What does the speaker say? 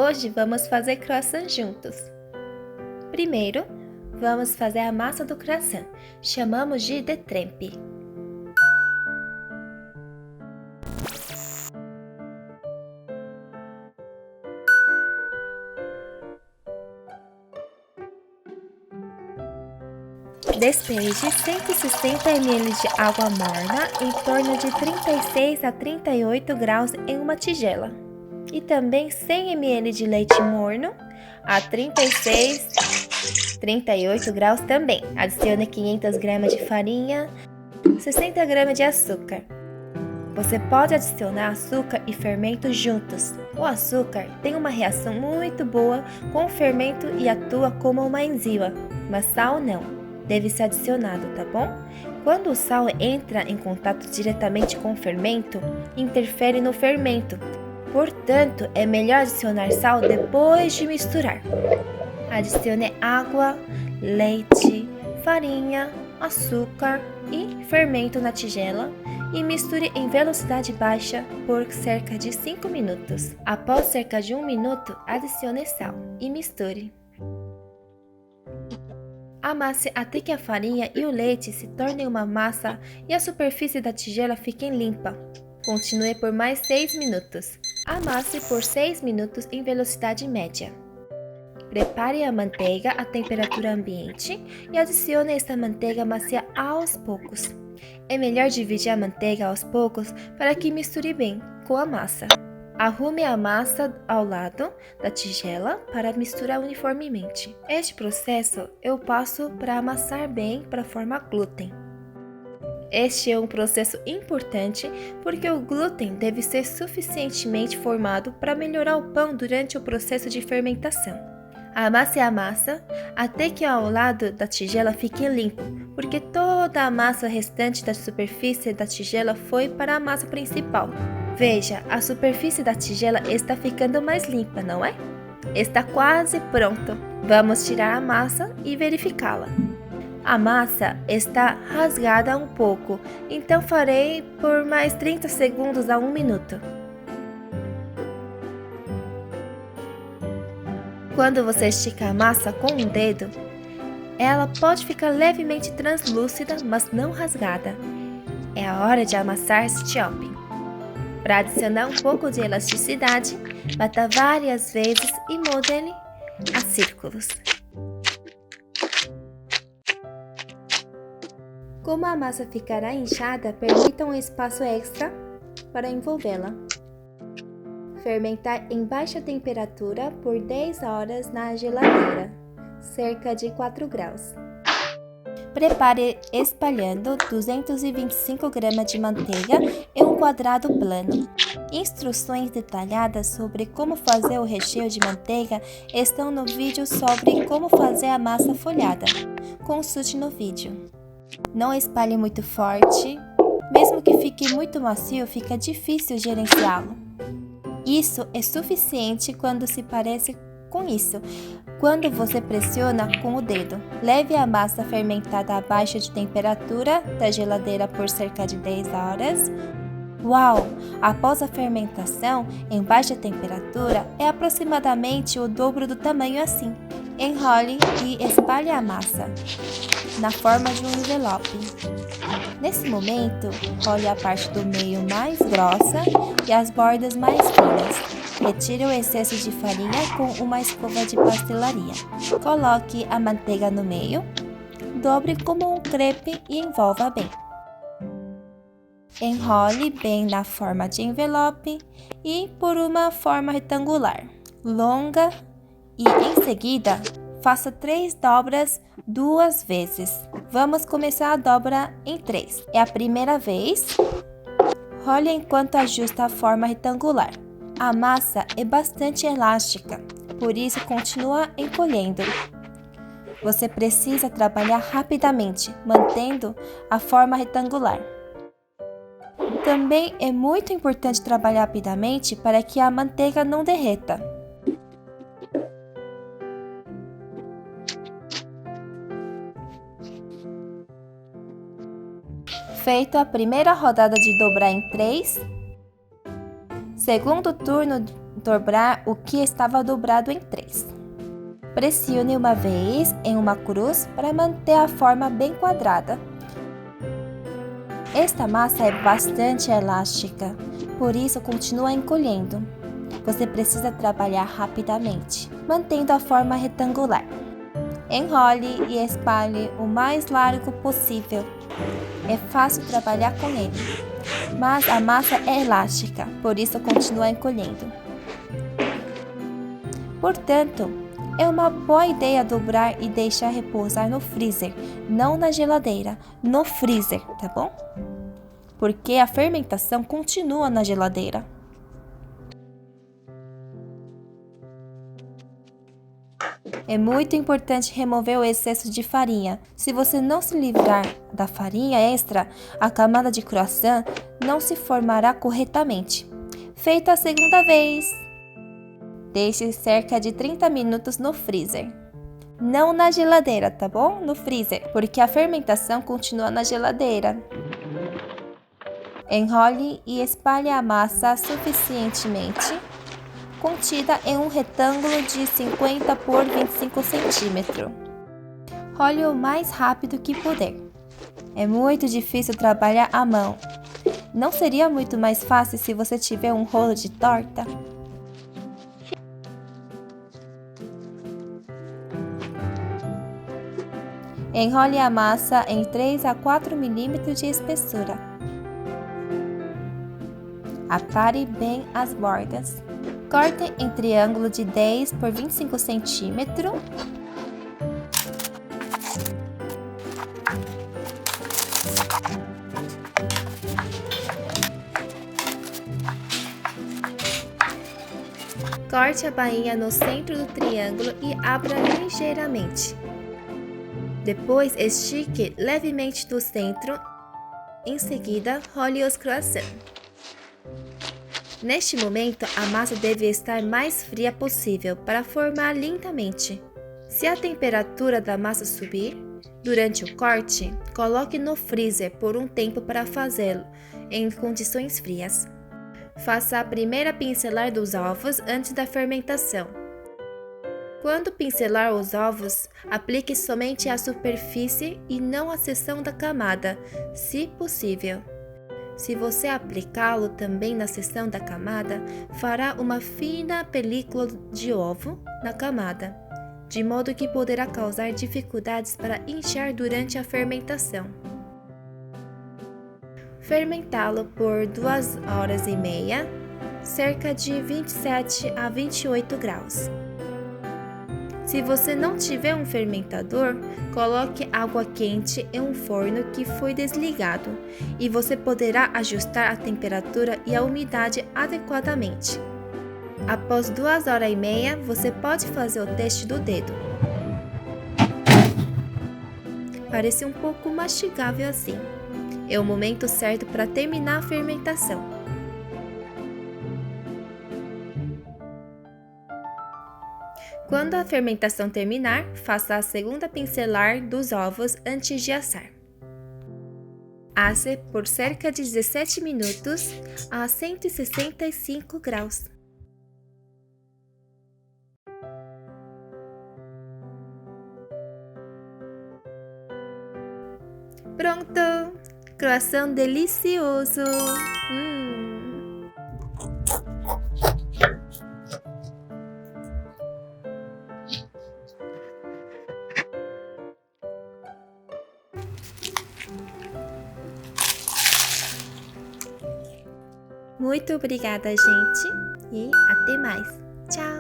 Hoje vamos fazer croissant juntos. Primeiro, vamos fazer a massa do croissant. Chamamos de trempe. Despeje 160 ml de água morna em torno de 36 a 38 graus em uma tigela. E também 100 ml de leite morno a 38 graus também. Adicione 500 gramas de farinha, 60 gramas de açúcar. Você pode adicionar açúcar e fermento juntos. O açúcar tem uma reação muito boa com o fermento e atua como uma enzima, mas sal não. Deve ser adicionado, tá bom? Quando o sal entra em contato diretamente com o fermento, interfere no fermento. Portanto, é melhor adicionar sal depois de misturar. Adicione água, leite, farinha, açúcar e fermento na tigela e misture em velocidade baixa por cerca de 5 minutos. Após cerca de 1 minuto, adicione sal e misture. Amasse até que a farinha e o leite se tornem uma massa e a superfície da tigela fique limpa. Continue por mais 6 minutos. Amasse por 6 minutos em velocidade média. Prepare a manteiga à temperatura ambiente e adicione esta manteiga macia aos poucos. É melhor dividir a manteiga aos poucos para que misture bem com a massa. Arrume a massa ao lado da tigela para misturar uniformemente. Este processo eu passo para amassar bem para formar glúten. Este é um processo importante porque o glúten deve ser suficientemente formado para melhorar o pão durante o processo de fermentação. Amasse a massa até que ao lado da tigela fique limpo, porque toda a massa restante da superfície da tigela foi para a massa principal. Veja, a superfície da tigela está ficando mais limpa, não é? Está quase pronto. Vamos tirar a massa e verificá-la. A massa está rasgada um pouco, então farei por mais 30 segundos a 1 minuto. Quando você estica a massa com um dedo, ela pode ficar levemente translúcida, mas não rasgada. É a hora de amassar este shopping. Para adicionar um pouco de elasticidade, bata várias vezes e modele a círculos. Como a massa ficará inchada, permita um espaço extra para envolvê-la. Fermentar em baixa temperatura por 10 horas na geladeira, cerca de 4 graus. Prepare espalhando 225 gramas de manteiga em um quadrado plano. Instruções detalhadas sobre como fazer o recheio de manteiga estão no vídeo sobre como fazer a massa folhada. Consulte no vídeo. Não espalhe muito forte. Mesmo que fique muito macio, fica difícil gerenciá-lo. Isso é suficiente quando se parece com isso. Quando você pressiona com o dedo, leve a massa fermentada abaixo de temperatura da geladeira por cerca de 10 horas. Uau! Após a fermentação, em baixa temperatura, é aproximadamente o dobro do tamanho assim. Enrole e espalhe a massa na forma de um envelope. Nesse momento, role a parte do meio mais grossa e as bordas mais finas. Retire o excesso de farinha com uma escova de pastelaria. Coloque a manteiga no meio, dobre como um crepe e envolva bem. Enrole bem na forma de envelope e por uma forma retangular, longa e em seguida faça 3 dobras 2 vezes. Vamos começar a dobra em 3. É a primeira vez. Role enquanto ajusta a forma retangular. A massa é bastante elástica, por isso continua encolhendo. Você precisa trabalhar rapidamente, mantendo a forma retangular. Também é muito importante trabalhar rapidamente para que a manteiga não derreta. Feito a primeira rodada de dobrar em 3, segundo turno dobrar o que estava dobrado em 3. Pressione uma vez em uma cruz para manter a forma bem quadrada. Esta massa é bastante elástica, por isso continua encolhendo. Você precisa trabalhar rapidamente, mantendo a forma retangular. Enrole e espalhe o mais largo possível. É fácil trabalhar com ele, mas a massa é elástica, por isso continua encolhendo. Portanto, é uma boa ideia dobrar e deixar repousar no freezer, não na geladeira, no freezer, tá bom? Porque a fermentação continua na geladeira. É muito importante remover o excesso de farinha. Se você não se livrar da farinha extra, a camada de croissant não se formará corretamente. Feito a segunda vez. Deixe cerca de 30 minutos no freezer. Não na geladeira, tá bom? No freezer, porque a fermentação continua na geladeira. Enrole e espalhe a massa suficientemente contida em um retângulo de 50 por 25 cm. Role o mais rápido que puder. É muito difícil trabalhar à mão. Não seria muito mais fácil se você tiver um rolo de torta? Enrole a massa em 3 a 4 mm de espessura. Apare bem as bordas. Corte em triângulo de 10 por 25 cm. Corte a bainha no centro do triângulo e abra ligeiramente. Depois, estique levemente do centro. Em seguida, role os croissants. Neste momento, a massa deve estar mais fria possível para formar lentamente. Se a temperatura da massa subir durante o corte, coloque no freezer por um tempo para fazê-lo em condições frias. Faça a primeira pincelar dos ovos antes da fermentação. Quando pincelar os ovos, aplique somente a superfície e não a seção da camada, se possível. Se você aplicá-lo também na seção da camada, fará uma fina película de ovo na camada, de modo que poderá causar dificuldades para inchar durante a fermentação. Fermentá-lo por 2 horas e meia, cerca de 27 a 28 graus. Se você não tiver um fermentador, coloque água quente em um forno que foi desligado e você poderá ajustar a temperatura e a umidade adequadamente. Após 2 horas e meia, você pode fazer o teste do dedo. Parece um pouco mastigável assim. É o momento certo para terminar a fermentação. Quando a fermentação terminar, faça a segunda pincelar dos ovos antes de assar. Asse por cerca de 17 minutos a 165 graus. Pronto! Croissant delicioso! Muito obrigada, gente, e até mais. Tchau!